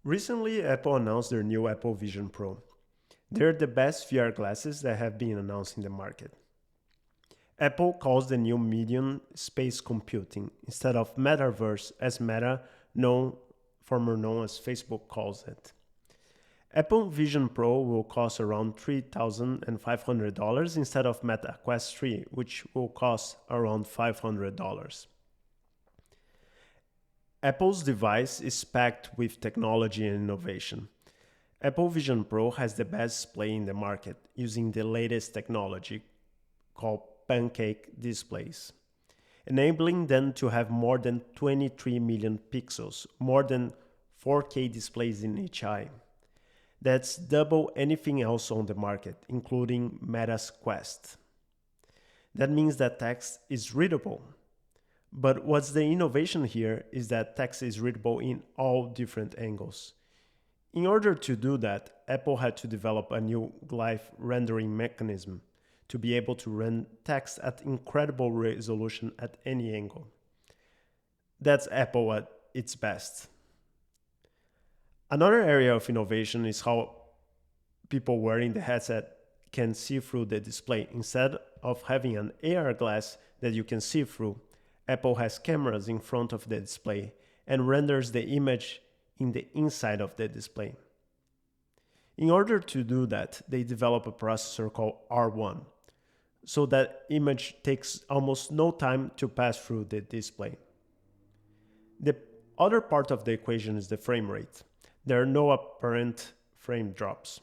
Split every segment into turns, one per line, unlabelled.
Recently, Apple announced their new Apple Vision Pro. They're the best VR glasses that have been announced in the market. Apple calls the new medium space computing instead of metaverse as Meta, former known as Facebook, calls it. Apple Vision Pro will cost around $3,500 instead of Meta Quest 3, which will cost around $500. Apple's device is packed with technology and innovation. Apple Vision Pro has the best display in the market using the latest technology called pancake displays, enabling them to have more than 23 million pixels, more than 4K displays in each eye. That's double anything else on the market, including Meta's Quest. That means that text is readable. But what's the innovation here is that text is readable in all different angles. In order to do that, Apple had to develop a new live rendering mechanism to be able to render text at incredible resolution at any angle. That's Apple at its best. Another area of innovation is how people wearing the headset can see through the display. Instead of having an AR glass that you can see through, Apple has cameras in front of the display and renders the image in the inside of the display. In order to do that, they develop a processor called R1, so that image takes almost no time to pass through the display. The other part of the equation is the frame rate. There are no apparent frame drops.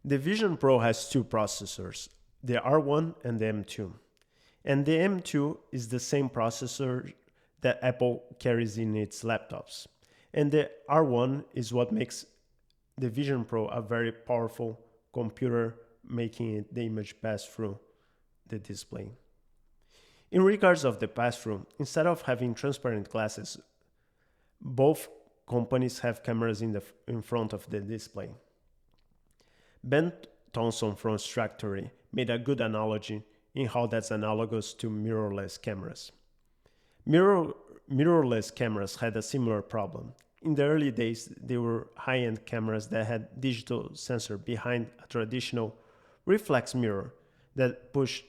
The Vision Pro has two processors, the R1 and the M2. And the M2 is the same processor that Apple carries in its laptops. And the R1 is what makes the Vision Pro a very powerful computer, making the image pass through the display. In regards of the pass-through, instead of having transparent glasses, both companies have cameras in front of the display. Ben Thompson from Stractory made a good analogy in how that's analogous to mirrorless cameras. Mirrorless cameras had a similar problem. In the early days, they were high-end cameras that had digital sensor behind a traditional reflex mirror that pushed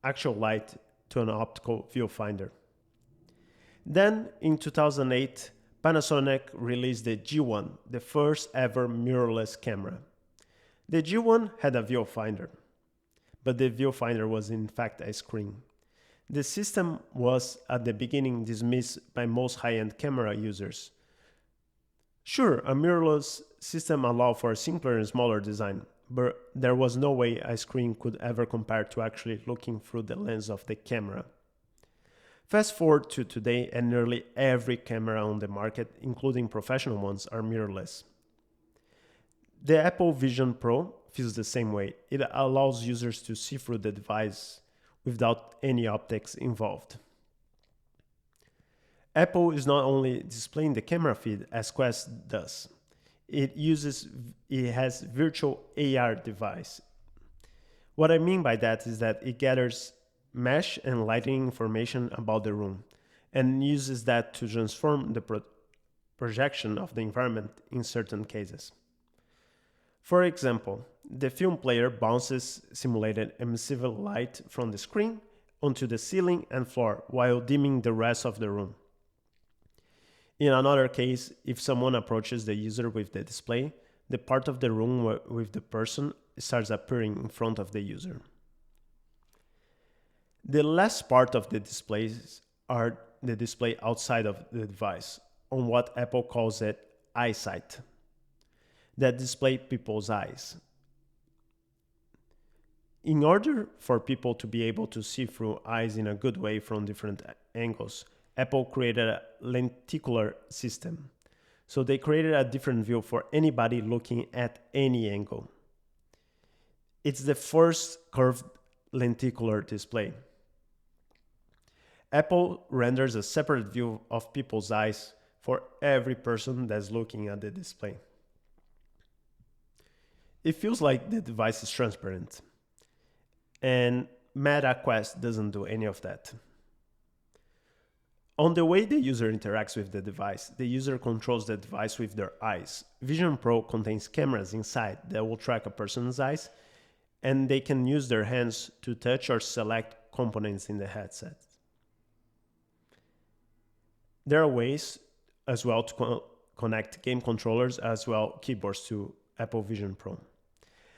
actual light to an optical viewfinder. Then, in 2008, Panasonic released the G1, the first ever mirrorless camera. The G1 had a viewfinder, but the viewfinder was in fact a screen. The system was at the beginning dismissed by most high-end camera users. Sure, a mirrorless system allowed for a simpler and smaller design, but there was no way a screen could ever compare to actually looking through the lens of the camera. Fast forward to today, and nearly every camera on the market, including professional ones, are mirrorless. The Apple Vision Pro feels the same way. It allows users to see through the device without any optics involved. Apple is not only displaying the camera feed as Quest does, it has virtual AR device. What I mean by that is that it gathers mesh and lighting information about the room and uses that to transform the projection of the environment in certain cases. For example, the film player bounces simulated emissive light from the screen onto the ceiling and floor while dimming the rest of the room. In another case, if someone approaches the user with the display, the part of the room with the person starts appearing in front of the user. The last part of the displays are the display outside of the device, on what Apple calls it Eyesight, that display people's eyes. In order for people to be able to see through eyes in a good way from different angles, Apple created a lenticular system. So they created a different view for anybody looking at any angle. It's the first curved lenticular display. Apple renders a separate view of people's eyes for every person that's looking at the display. It feels like the device is transparent. And Meta Quest doesn't do any of that. On the way the user interacts with the device, the user controls the device with their eyes. Vision Pro contains cameras inside that will track a person's eyes, and they can use their hands to touch or select components in the headset. There are ways as well to connect game controllers as well keyboards to Apple Vision Pro.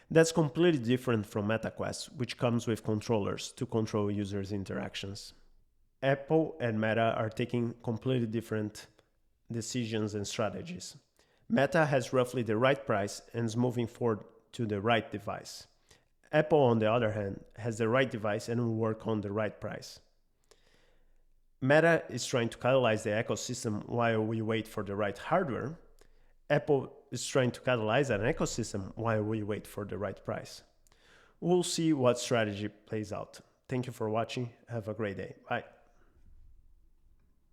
That's completely different from MetaQuest, which comes with controllers to control users' interactions. Apple and Meta are taking completely different decisions and strategies. Meta has roughly the right price and is moving forward to the right device. Apple, on the other hand, has the right device and will work on the right price. Meta is trying to catalyze the ecosystem while we wait for the right hardware. Apple is trying to catalyze an ecosystem while we wait for the right price. We'll see what strategy plays out. Thank you for watching. Have a great day. Bye.